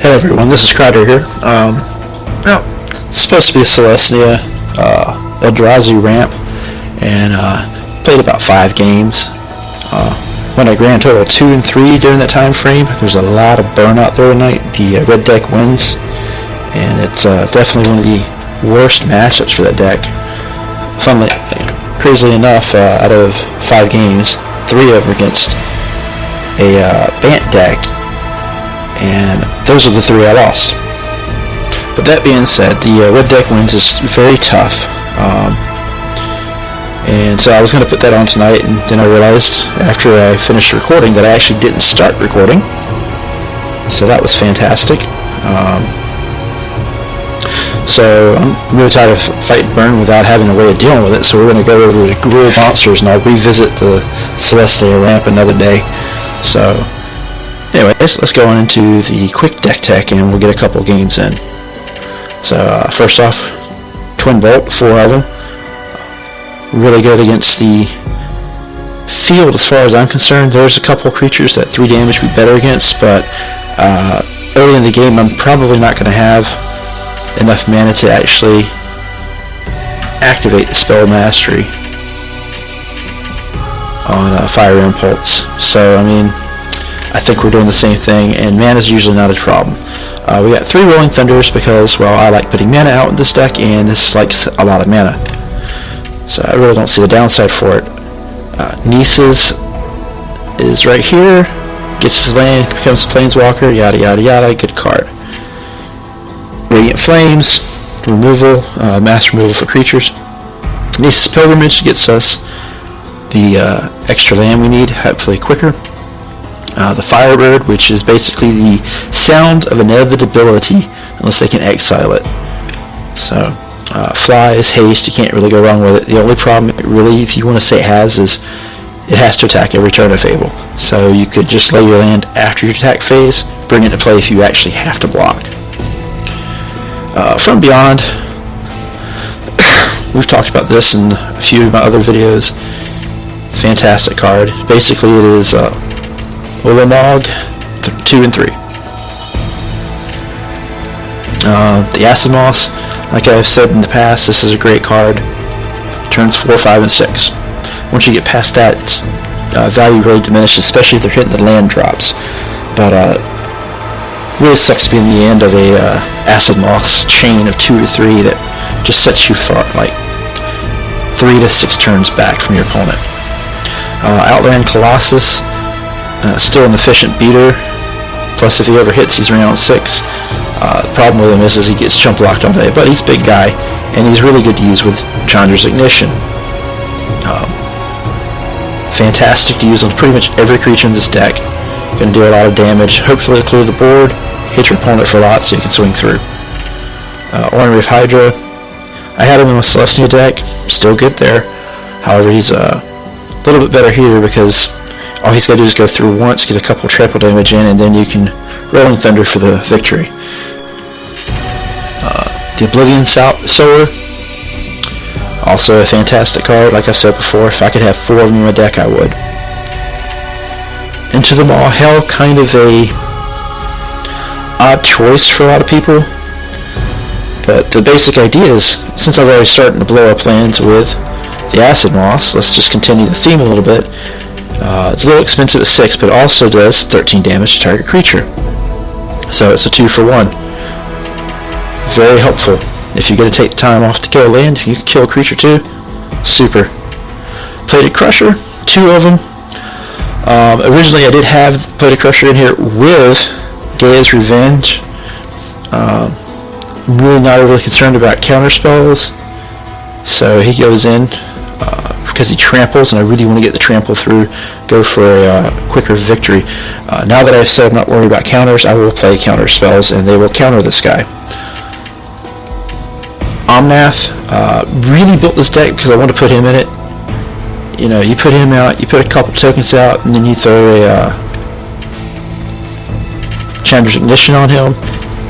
Hey everyone, this is Crowder here. Well, it's supposed to be Selesnya Ramp, and played about 5 games. Went a grand total of 2 and 3 during that time frame. There's a lot of burnout there tonight. The red deck wins, and it's definitely one of the worst matchups for that deck. Funnily, crazily enough, out of 5 games, 3 of them against a Bant deck, and those are the 3 I lost. But that being said, the red deck wins is very tough, and so I was going to put that on tonight, and then I realized after I finished recording that I actually didn't start recording, so that was fantastic. So I'm really tired of fighting burn without having a way of dealing with it, so we're going to go over to Gruul monsters, and I'll revisit the Selesnya Ramp another day. So anyways, let's go on into the quick deck tech, and we'll get a couple games in. So first off, Twin Bolt, 4 of them. Really good against the field as far as I'm concerned. There's a couple creatures that 3 damage would be better against, but early in the game I'm probably not going to have enough mana to actually activate the spell mastery on Fire Impulse. So I mean, I think we're doing the same thing, and mana is usually not a problem. We got 3 Rolling Thunders because, well, I like putting mana out in this deck, and this likes a lot of mana. So I really don't see the downside for it. Nieces is right here. Gets his land, becomes a Planeswalker, yada yada yada, good card. Radiant Flames, removal, mass removal for creatures. Nieces Pilgrimage gets us the extra land we need, hopefully quicker. The Firebird, which is basically the sound of inevitability unless they can exile it. So Flies, Haste, you can't really go wrong with it. The only problem it really, if you want to say it has, is it has to attack every turn if able. So you could just lay your land after your attack phase, bring it into play if you actually have to block. From Beyond, we've talked about this in a few of my other videos. Fantastic card. Basically it is Ulamog, 2 and 3. The Acid Moss, like I've said in the past, this is a great card. Turns 4, 5, and 6. Once you get past that, its value really diminishes, especially if they're hitting the land drops. But really sucks to be in the end of a Acid Moss chain of 2 or 3 that just sets you far, like 3 to 6 turns back from your opponent. Outland Colossus, still an efficient beater, plus if he ever hits he's around 6. The problem with him is he gets chump blocked all day, but he's a big guy, and he's really good to use with Chandra's Ignition. Fantastic to use on pretty much every creature in this deck. Going to do a lot of damage, hopefully clear the board, hit your opponent for a lot so you can swing through. Ornery of Hydra, I had him in my Selesnya deck, still good there. However, he's a little bit better here because all he's got to do is go through once, get a couple trample damage in, and then you can Rolling Thunder for the victory. The Oblivion Sower, also a fantastic card. Like I said before, if I could have 4 of them in my deck, I would. Into the Maw, Hell, kind of a odd choice for a lot of people, but the basic idea is, since I've already started to blow up lands with the Acid Moss, let's just continue the theme a little bit. It's a little expensive at 6, but it also does 13 damage to target creature. So it's a 2 for 1. Very helpful. If you're going to take the time off to kill a land, if you can kill a creature too, super. Plated Crusher, 2 of them. Originally I did have Plated Crusher in here with Gaia's Revenge. I'm really not overly concerned about counter spells, so he goes in because he tramples, and I really want to get the trample through, go for a quicker victory. Now that I've said I'm not worried about counters, I will play counter spells, and they will counter this guy. Omnath, really built this deck because I want to put him in it. You know, you put him out, you put a couple tokens out, and then you throw a Chandra's Ignition on him,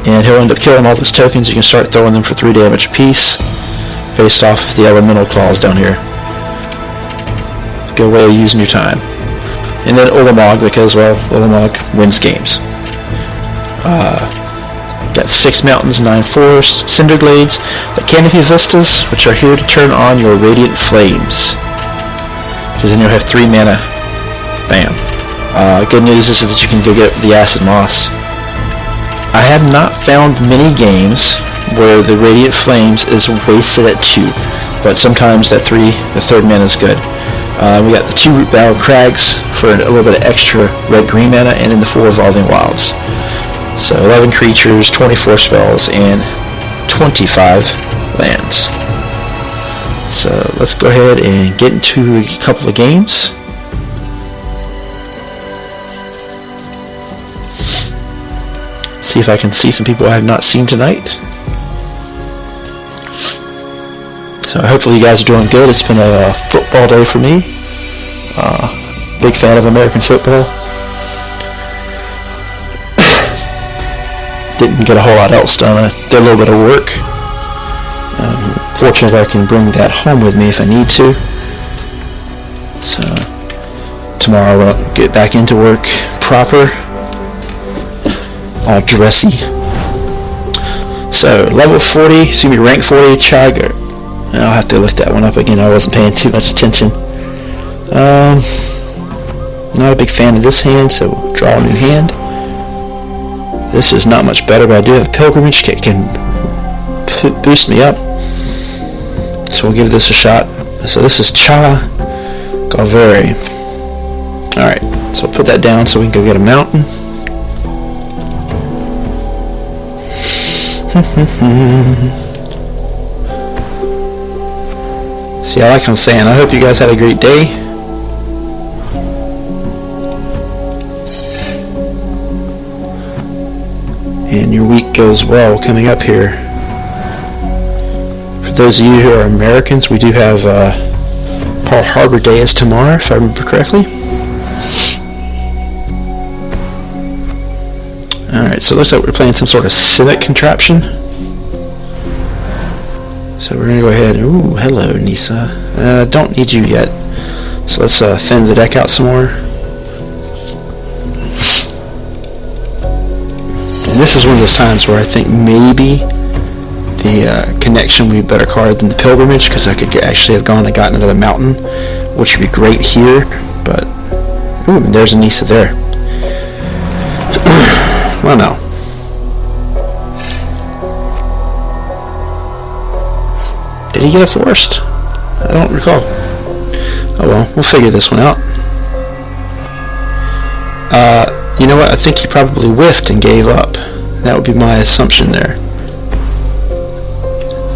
and he'll end up killing all those tokens. You can start throwing them for 3 damage apiece, based off the elemental claws down here. Good way of using your time. And then Ulamog, because, well, Ulamog wins games. with 6 mountains, 9 forests, cinder glades, the canopy vistas, which are here to turn on your radiant flames. Because then you'll have 3 mana. Bam. Good news is that you can go get the acid moss. I have not found many games where the radiant flames is wasted at 2, but sometimes that the third mana is good. We got the 2 root bower crags for a little bit of extra red-green mana, and then the 4 evolving wilds. So 11 creatures, 24 spells, and 25 lands. So let's go ahead and get into a couple of games. See if I can see some people I have not seen tonight. So hopefully you guys are doing good. It's been a football day for me. Big fan of American football. Didn't get a whole lot else done. I did a little bit of work. Fortunately, I can bring that home with me if I need to. So tomorrow I'll get back into work proper. All dressy. So level 40, excuse me, rank 40 Chagger. I'll have to look that one up again. I wasn't paying too much attention. Not a big fan of this hand, so we'll draw a new hand. This is not much better, but I do have Pilgrimage. It can boost me up. So we'll give this a shot. So this is Cha Galveri. Alright, so I'll put that down so we can go get a mountain. See, like I'm saying, I hope you guys had a great day. And your week goes well coming up here. For those of you who are Americans, we do have Pearl Harbor Day is tomorrow, if I remember correctly. Alright, so it looks like we're playing some sort of civic contraption. So we're going to go ahead. Ooh, hello, Nisa. Don't need you yet. So let's thin the deck out some more. And this is one of those times where I think maybe the connection would be a better card than the Pilgrimage, because I could actually have gone and gotten another mountain, which would be great here. But, ooh, there's a Nisa there. Well, no. Did he get a forest? I don't recall. Oh well, we'll figure this one out. You know what? I think he probably whiffed and gave up. That would be my assumption there.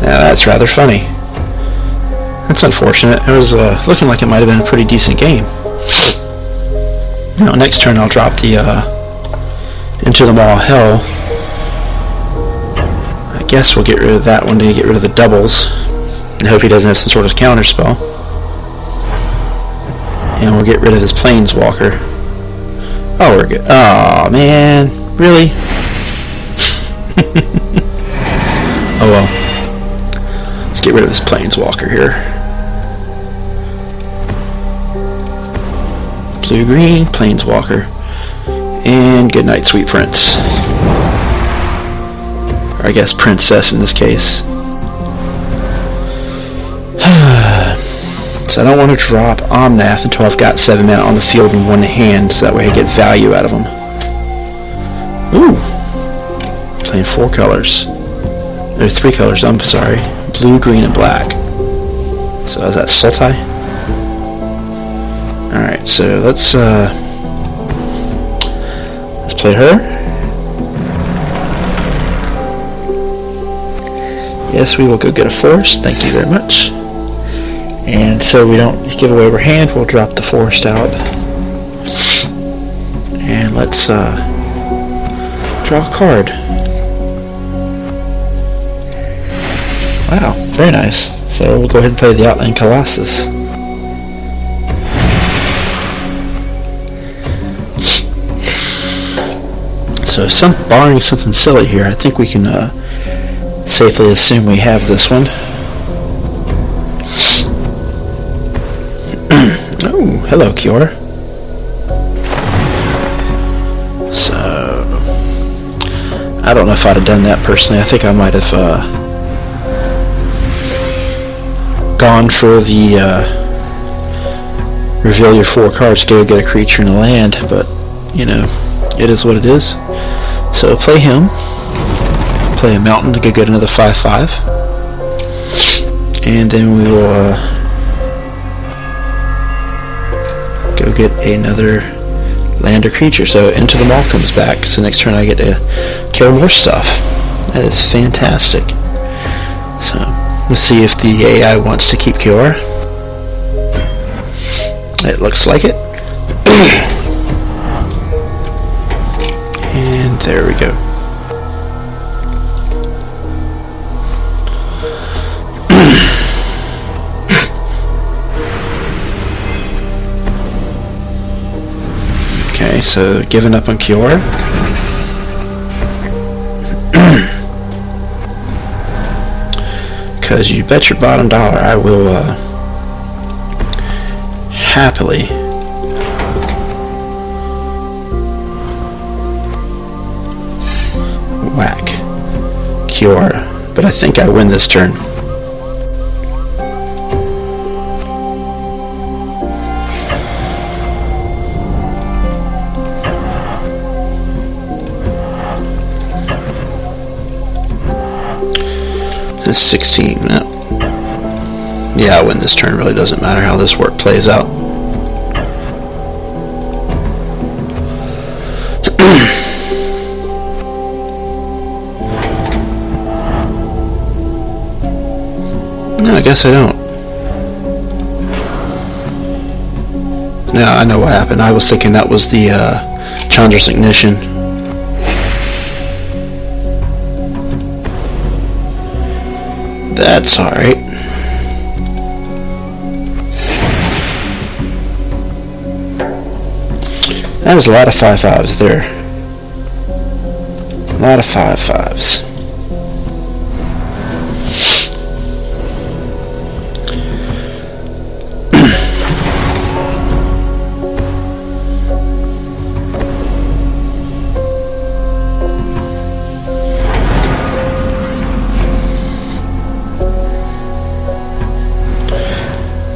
Now that's rather funny. That's unfortunate. It was looking like it might have been a pretty decent game. Now next turn I'll drop the Into the Maw of Hell. I guess we'll get rid of that one to get rid of the doubles. I hope he doesn't have some sort of counter spell. And we'll get rid of his Planeswalker. Oh, we're good. Oh man, really? Oh well. Let's get rid of this Planeswalker here. Blue-green, Planeswalker. And good night, sweet prince. Or I guess princess in this case. So I don't want to drop Omnath until I've got 7 mana on the field in one hand, so that way I get value out of them. Ooh! Playing 4 colors. Or 3 colors, I'm sorry. Blue, green, and black. So is that Sultai? Alright, so let's play her. Yes, we will go get a forest. Thank you very much. And so we don't give away our hand, we'll drop the forest out. And let's draw a card. Wow, very nice. So we'll go ahead and play the Outland Colossus. So barring something silly here, I think we can safely assume we have this one. Oh, hello, Kiora. So, I don't know if I'd have done that personally. I think I might have gone for the reveal your 4 cards, go get a creature in the land, but you know, it is what it is. So play him, play a mountain to go get another 5/5, and then we will go get another land or creature. So Into the Maw comes back, so next turn I get to kill more stuff. That is fantastic. So let's see if the AI wants to keep Kiora. It looks like it. And there we go. Okay, so giving up on Kiora. Because you bet your bottom dollar I will happily whack Kiora, but I think I win this turn. This 16. No. Yeah, I win this turn. Really doesn't matter how this work plays out. No, I guess I don't. Yeah, I know what happened. I was thinking that was the Chandra's Ignition. That's alright. That was a lot of 5/5s there. A lot of 5/5s.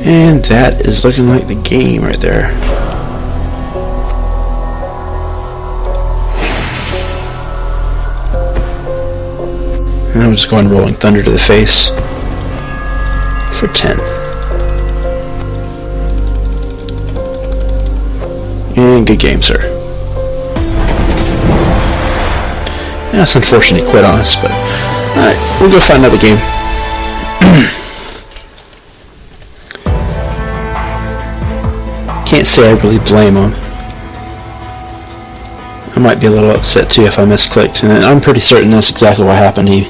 And that is looking like the game right there. And I'm just going Rolling Thunder to the face for 10. And good game, sir. Yeah, it's unfortunate he quit on us, but alright, we'll go find another game. Can't say I really blame him. I might be a little upset too if I misclicked, and I'm pretty certain that's exactly what happened. He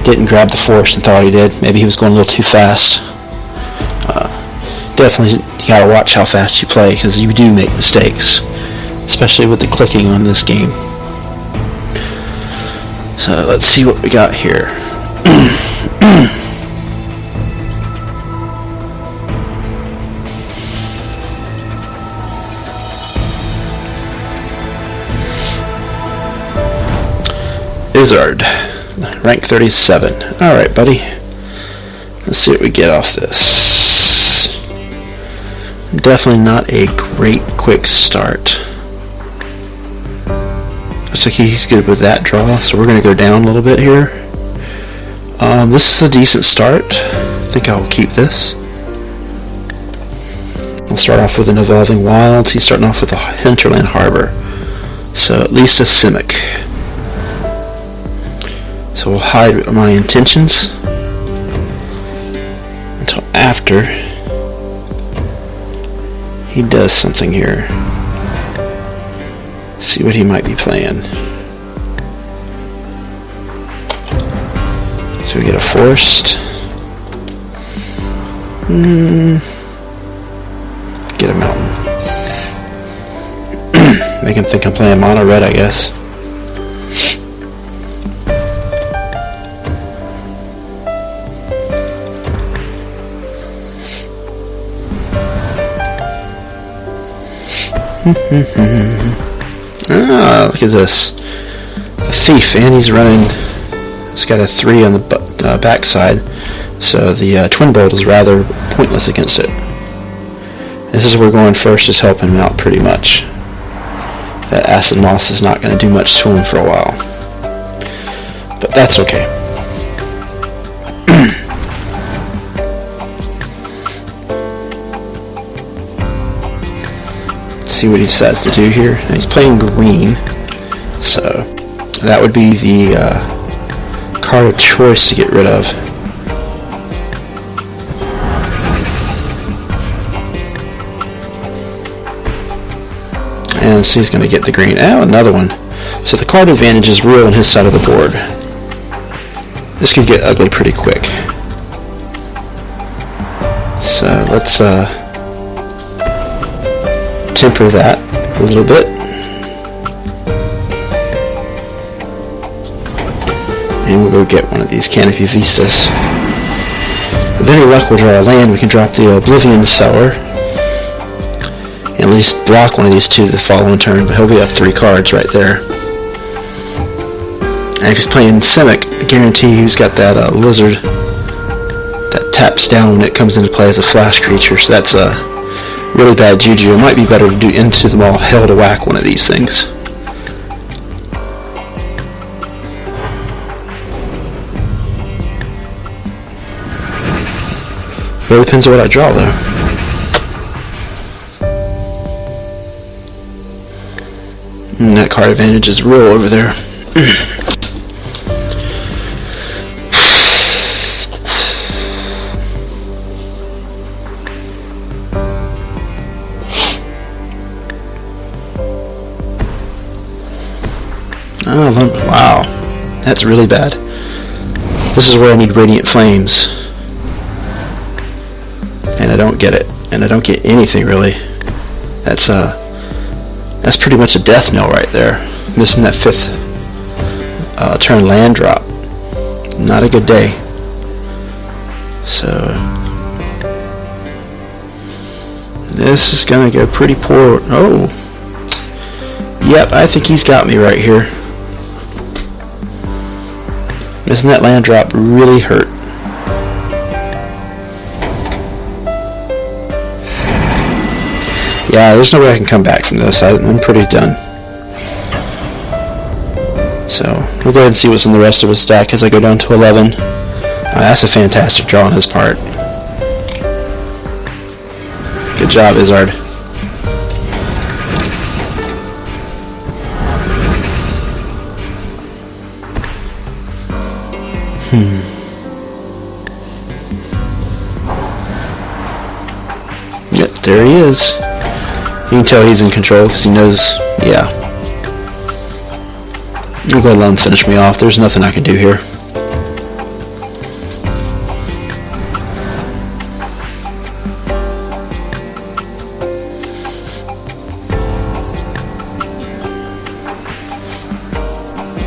didn't grab the forest and thought he did. Maybe he was going a little too fast. Definitely you gotta watch how fast you play, because you do make mistakes, especially with the clicking on this game. So let's see what we got here. Izzard, rank 37. Alright, buddy. Let's see what we get off this. Definitely not a great quick start. Looks like he's good with that draw, so we're going to go down a little bit here. This is a decent start. I think I'll keep this. I'll start off with an Evolving Wilds. He's starting off with a Hinterland Harbor. So at least a Simic. So we'll hide my intentions until after he does something here. See what he might be playing. So we get a forest. Get a mountain. Make him think I'm playing mono red, I guess. Ah, look at this. a thief, and he's running. It's got a 3 on the backside, so the twin bolt is rather pointless against it. This is where going first is helping him out pretty much. That acid moss is not going to do much to him for a while, but that's okay. See what he decides to do here. Now he's playing green, so that would be the card of choice to get rid of. And so he's going to get the green. Oh, another one. So the card advantage is real on his side of the board. This could get ugly pretty quick. So let's temper that a little bit. And we'll go get one of these Canopy Vistas. With any luck, we'll draw a land. We can drop the Oblivion Cellar. And at least block one of these two the following turn, but he'll be up 3 cards right there. And if he's playing Simic, I guarantee he's got that lizard that taps down when it comes into play as a flash creature, so that's a really bad juju. It might be better to do Into the Maw Hell to whack one of these things. Really depends on what I draw, though. And that card advantage is real over there. Oh, wow. That's really bad. This is where I need Radiant Flames. And I don't get it. And I don't get anything, really. That's pretty much a death knell right there. Missing that 5th turn land drop. Not a good day. So this is gonna go pretty poor. Oh, yep, I think he's got me right here. Missing that land drop really hurt. Yeah, there's no way I can come back from this. I'm pretty done. So we'll go ahead and see what's in the rest of his stack as I go down to 11. That's a fantastic draw on his part. Good job, Izzard. Yep, there he is. You can tell he's in control because he knows, yeah. I'll go ahead and let him finish me off. There's nothing I can do here.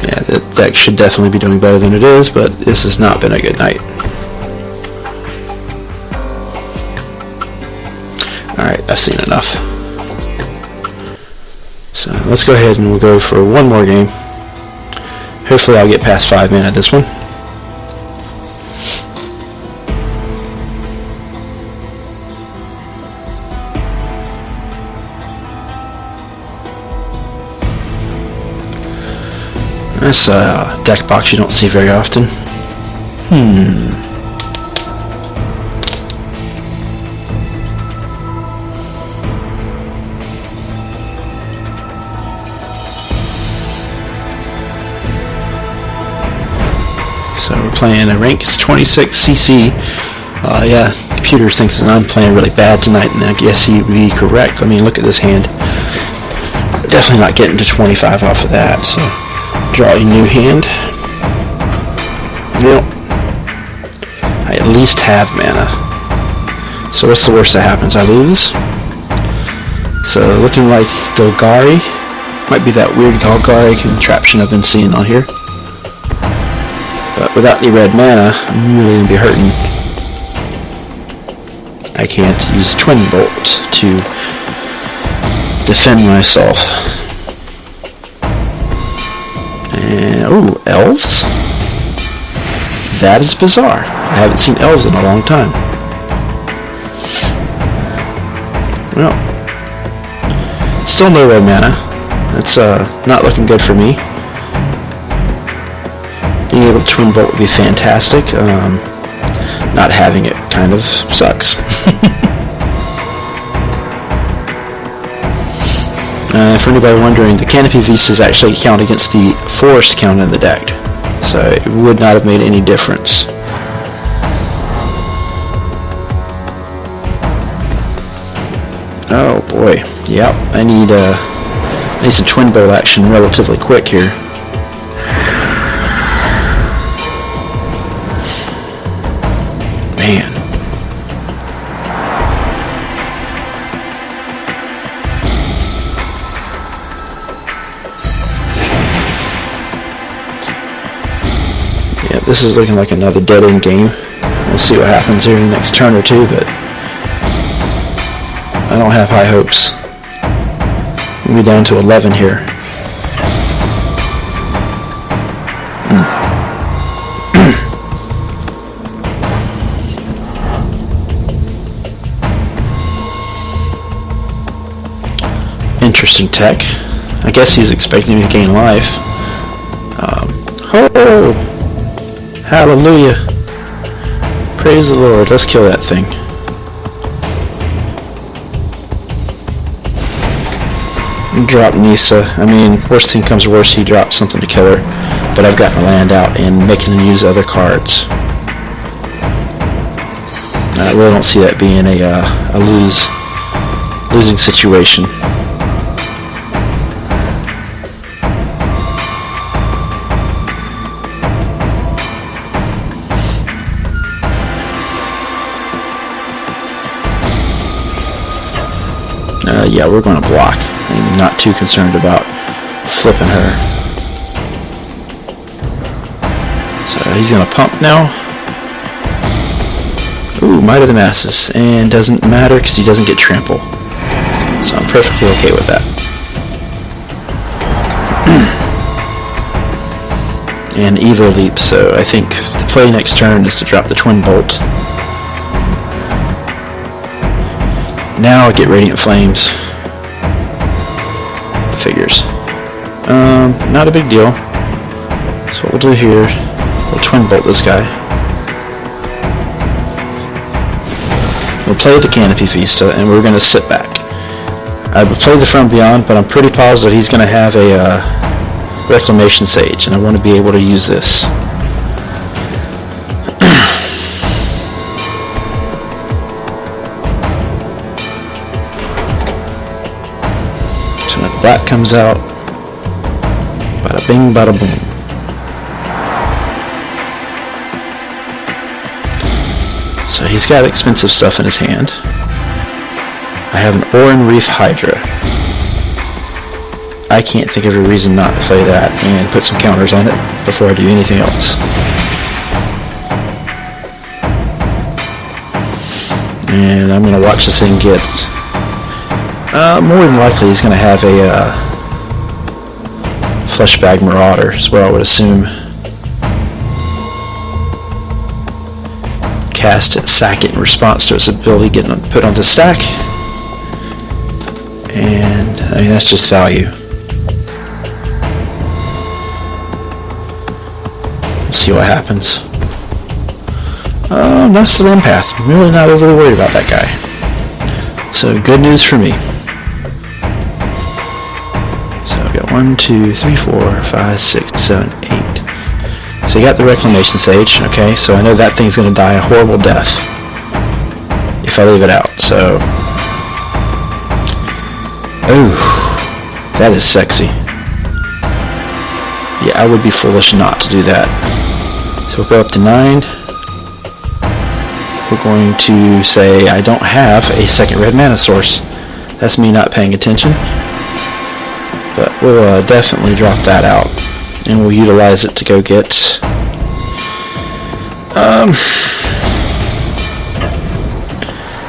Yeah, that deck should definitely be doing better than it is, but this has not been a good night. Alright, I've seen enough. So let's go ahead and we'll go for one more game. Hopefully I'll get past 5 men at this one. That's a deck box you don't see very often. So we're playing a rank 26 CC. Yeah, computer thinks that I'm playing really bad tonight, and I guess he would be correct. I mean, look at this hand. Definitely not getting to 25 off of that. So draw a new hand. Nope. I at least have mana. So what's the worst that happens? I lose. So looking like Golgari. Might be that weird Golgari contraption I've been seeing on here. But without any red mana, I'm really going to be hurting. I can't use Twin Bolt to defend myself. And, ooh, elves? That is bizarre. I haven't seen elves in a long time. Well, still no red mana. That's not looking good for me. Being able to twin bolt would be fantastic. Not having it kind of sucks. For anybody wondering, the Canopy Vistas actually count against the forest count in the deck, so it would not have made any difference. Oh boy, yep, I need some twin bolt action relatively quick here. Man. Yeah, this is looking like another dead-end game. We'll see what happens here in the next turn or two, but I don't have high hopes. We'll be down to 11 here. Interesting tech. I guess he's expecting me to gain life. Oh! Hallelujah! Praise the Lord. Let's kill that thing. Drop Nisa. I mean, worst thing comes to worst, he drops something to kill her. But I've got my land out and making him use other cards. I really don't see that being a losing situation. Yeah, we're going to block. I'm not too concerned about flipping her. So he's going to pump now. Ooh, Might of the Masses. And doesn't matter because he doesn't get trample. So I'm perfectly okay with that. And Evo Leap, so I think the play next turn is to drop the Twin Bolt. Now I get Radiant Flames. Figures. Not a big deal. So what we'll do here, we'll Twin Bolt this guy. We'll play the Canopy Vista, and we're going to sit back. I would play the From Beyond, but I'm pretty positive he's going to have a Reclamation Sage, and I want to be able to use this. Black comes out, bada bing, bada boom. So he's got expensive stuff in his hand. I have an Oran Reef Hydra. I can't think of a reason not to play that and put some counters on it before I do anything else. And I'm going to watch this thing get... more than likely he's going to have a Fleshbag Marauder, is what I would assume. Cast it, sack it in response to its ability getting put onto stack. And, I mean, that's just value. We'll see what happens. Nice little empath. I'm really not overly worried about that guy. So, good news for me. 1, 2, 3, 4, 5, 6, 7, 8. So you got the Reclamation Sage, okay, so I know that thing's going to die a horrible death if I leave it out, so... Ooh, that is sexy. Yeah, I would be foolish not to do that. So we'll go up to 9. We're going to say I don't have a second red mana source. That's me not paying attention. But we'll definitely drop that out, and we'll utilize it to go get...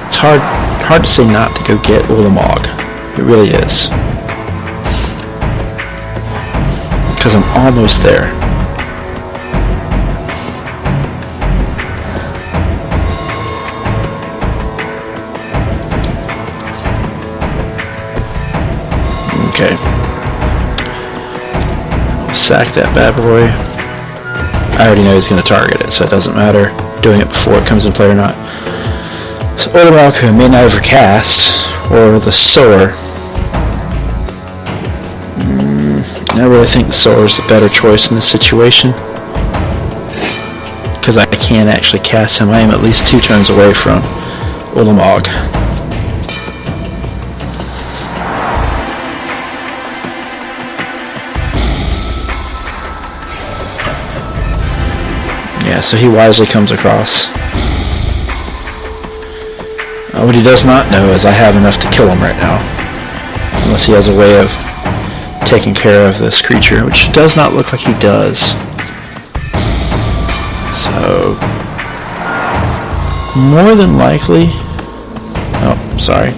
it's hard to say not to go get Ulamog. It really is. because I'm almost there. Okay. Sack that bad boy. I already know he's going to target it, so it doesn't matter doing it before it comes in play or not. So Orderlock may not overcast, or the Sower. I really think the Sower is the better choice in this situation, because I can actually cast him. I am at least 2 turns away from Ulamog. Yeah, so he wisely comes across. What he does not know is I have enough to kill him right now, unless he has a way of taking care of this creature, which does not look like he does. So, more than likely, oh, sorry,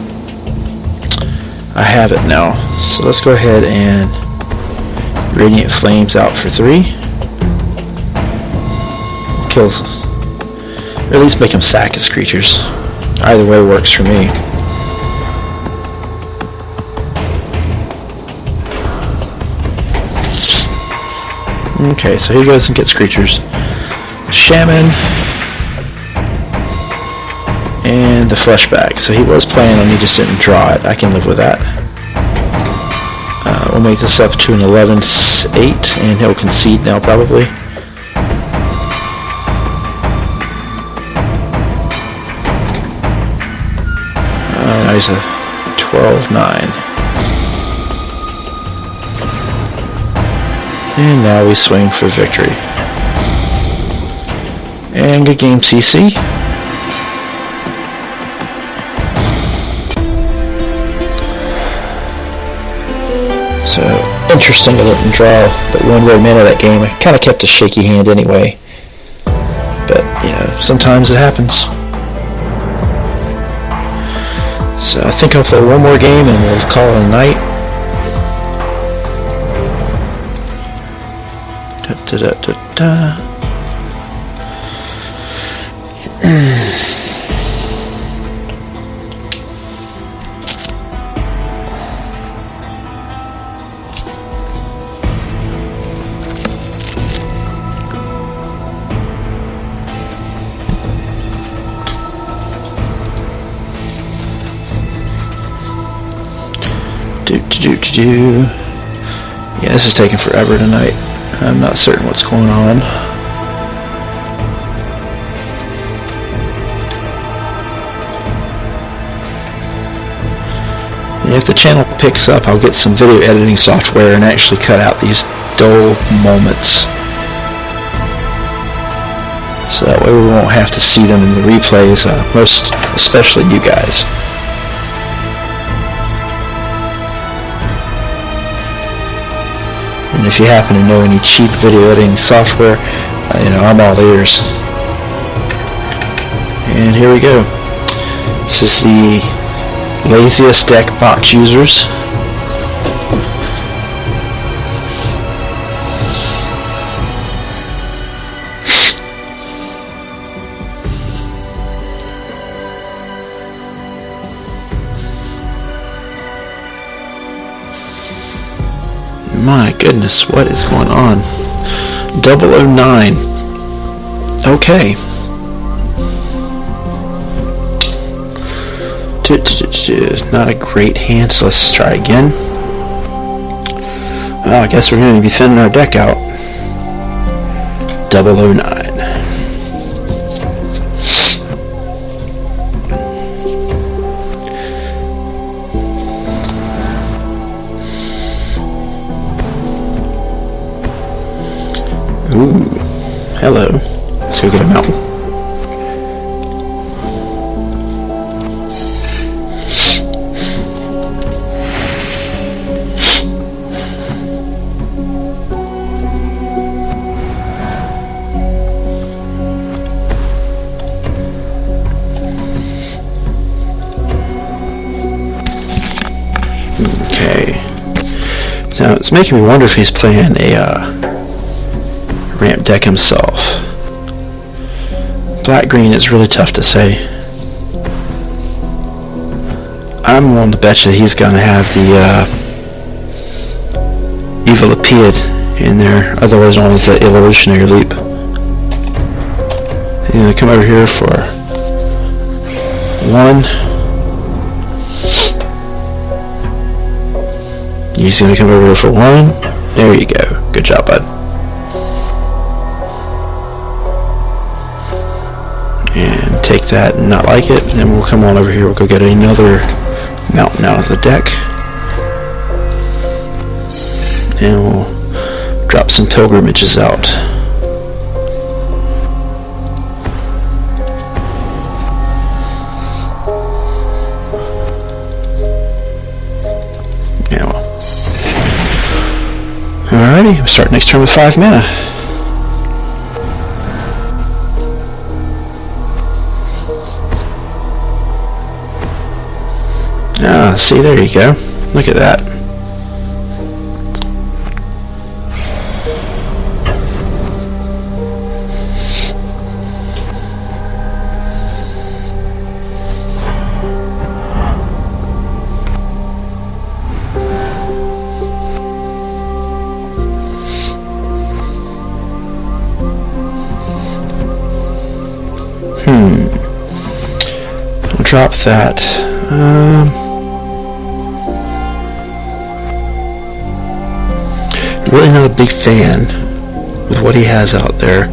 I have it now. So let's go ahead and Radiant Flames out for 3. Kills, or at least make him sack his creatures. Either way works for me. Okay, so he goes and gets creatures. Shaman and the Fleshbag. So he was playing on, he just didn't draw it. I can live with that. We'll make this up to an 11-8, and he'll concede now probably. Now he's a 12-9. And now we swing for victory. And good game, CC. So, interesting I didn't draw but 1 red mana that game. I kind of kept a shaky hand anyway. But, you know, sometimes it happens. So I think I'll play 1 more game and we'll call it a night. Yeah, this is taking forever tonight. I'm not certain what's going on. And if the channel picks up, I'll get some video editing software and actually cut out these dull moments. So that way we won't have to see them in the replays, most especially you guys. And if you happen to know any cheap video editing software, you know, I'm all ears. And here we go. This is the laziest deck box users. My goodness, what is going on? 009. Okay. Not a great hand, so let's try again. Well, I guess we're going to be thinning our deck out. 009. Ooh, hello. Let's go get a mountain. Okay. Now it's making me wonder if he's playing a ramp deck himself. Black-green is really tough to say. I'm willing to bet you he's going to have the Evolupiad in there, otherwise known as the evolutionary leap. He's going to come over here for 1. He's going to come over here for 1. There you go. Good job, bud. And take that and not like it. And then we'll come on over here. We'll go get another mountain out of the deck. And we'll drop some pilgrimages out. Yeah, well. Alrighty, we'll start next turn with 5 mana. Ah, see, there you go. Look at that. I'll drop that. Really not a big fan with what he has out there,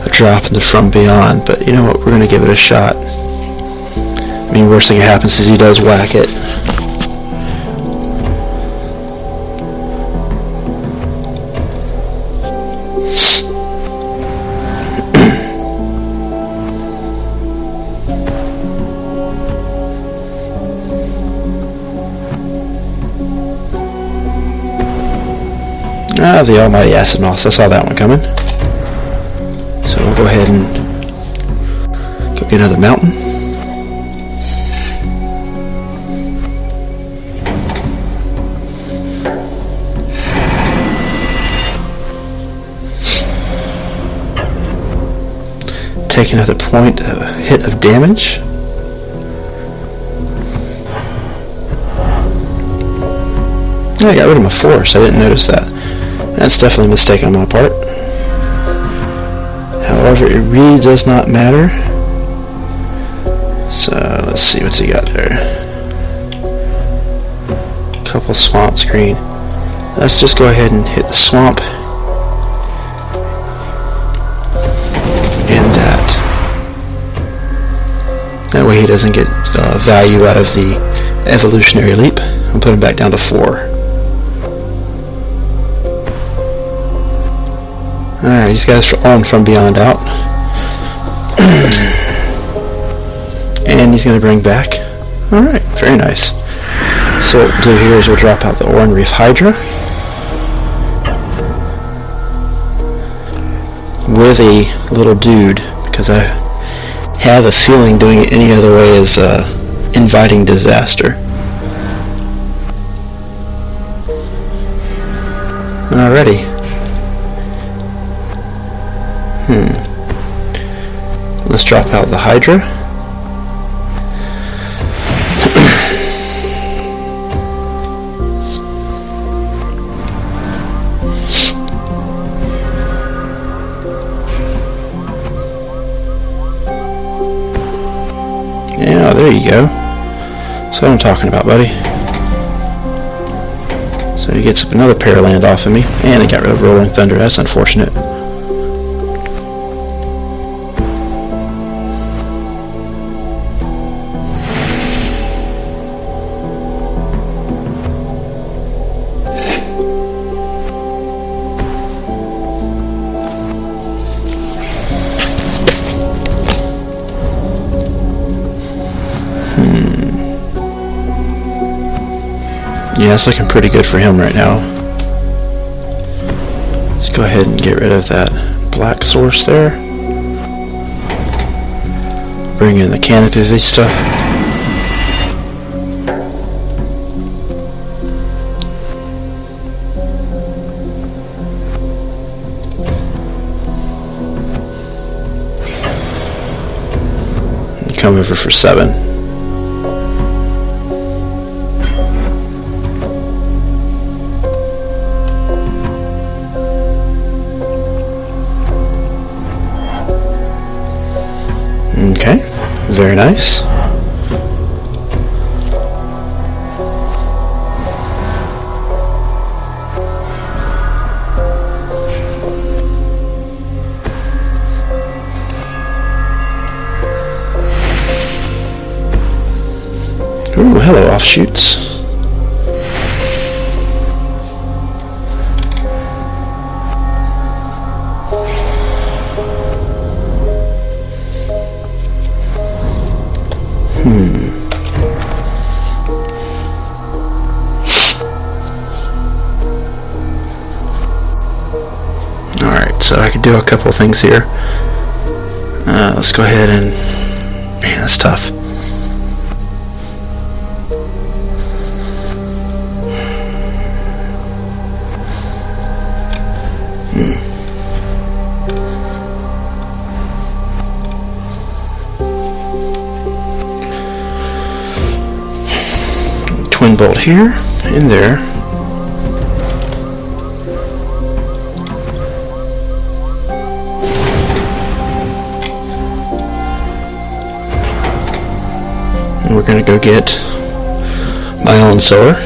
a drop in the From Beyond, but you know what, we're going to give it a shot. I mean, worst thing that happens is he does whack it. Ah, the almighty Acid Moss. I saw that one coming. So we'll go ahead and go get another mountain. Take another point, hit of damage. Oh, I got rid of my force. I didn't notice that. That's definitely a mistake on my part. However, it really does not matter. So, let's see what's he got there. Couple swamp screen. Let's just go ahead and hit the swamp. And that. That way he doesn't get value out of the evolutionary leap. I'll put him back down to 4. Alright, these guys are on From Beyond out. And he's going to bring back. Alright, very nice. So what we'll do here is we'll drop out the Oran Reef Hydra. With a little dude, because I have a feeling doing it any other way is inviting disaster. Alrighty. Let's drop out the Hydra. Yeah, there you go. That's what I'm talking about, buddy. So he gets another Paraland off of me, and he got rid of Rolling Thunder. That's unfortunate. Yeah, it's looking pretty good for him right now. Let's go ahead and get rid of that black source there. Bring in the Canopy Vista. come over for 7. Okay, very nice. Ooh, hello, offshoots. Alright, so I could do a couple of things here. Let's go ahead and... Man, that's tough. Twin bolt here, in there. And we're going to go get my own solar.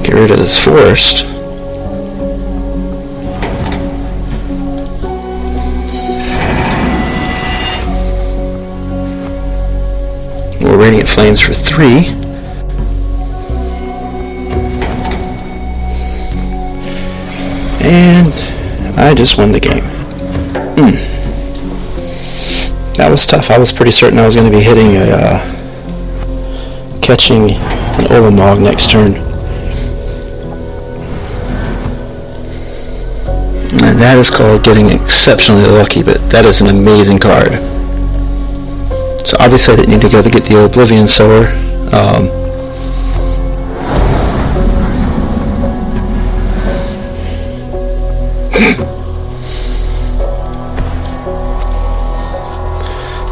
Get rid of this forest. More radiant flames for 3. And I just won the game. That was tough. I was pretty certain I was going to be hitting catching an Olamog next turn. And that is called getting exceptionally lucky, but that is an amazing card. So obviously I didn't need to go to get the Oblivion Sower.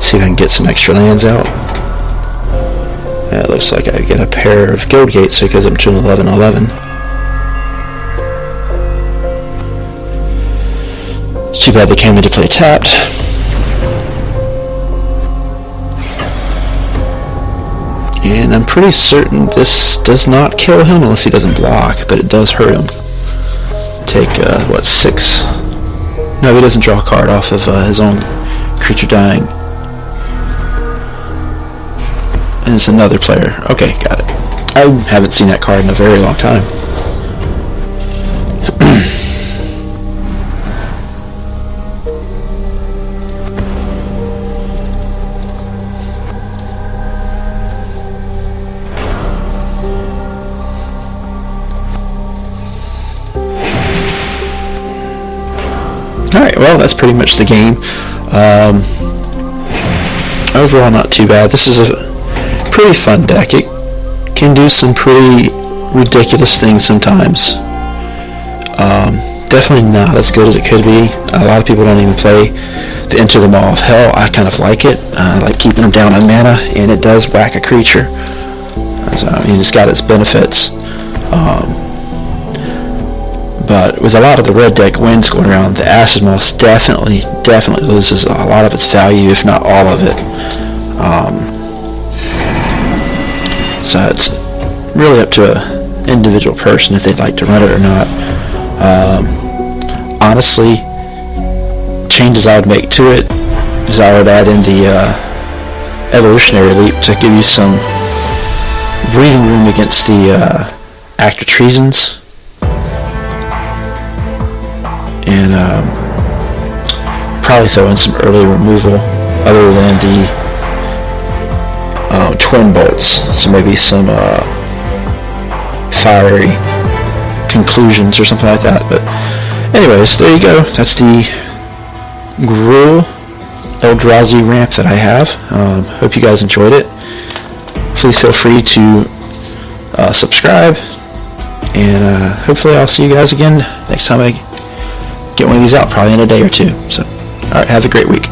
See if I can get some extra lands out. Yeah, it looks like I get a pair of Guild Gates, so it goes up to an 11/11. Too bad they came into play tapped. And I'm pretty certain this does not kill him unless he doesn't block, but it does hurt him. Take, what, 6? No, he doesn't draw a card off of his own creature dying. And it's another player. Okay, got it. I haven't seen that card in a very long time. Alright, well, that's pretty much the game. Overall, not too bad. This is a pretty fun deck. It can do some pretty ridiculous things sometimes. Definitely not as good as it could be. A lot of people don't even play the Enter the Maw of Hell. I kind of like it. I like keeping them down on mana, and it does whack a creature. So, I mean, it's got its benefits. But with a lot of the red deck wins going around, the Acid Moss definitely loses a lot of its value, if not all of it. So it's really up to an individual person if they'd like to run it or not. Honestly, changes I would make to it is I would add in the Evolutionary Leap to give you some breathing room against the Act of Treasons. And probably throw in some early removal other than the twin bolts, so maybe some fiery conclusions or something like that. But anyways, there you go. That's the Gruul ramp that I have. Hope you guys enjoyed it. Please feel free to subscribe, and hopefully I'll see you guys again next time I get one of these out, probably in a day or two. So, alright, have a great week.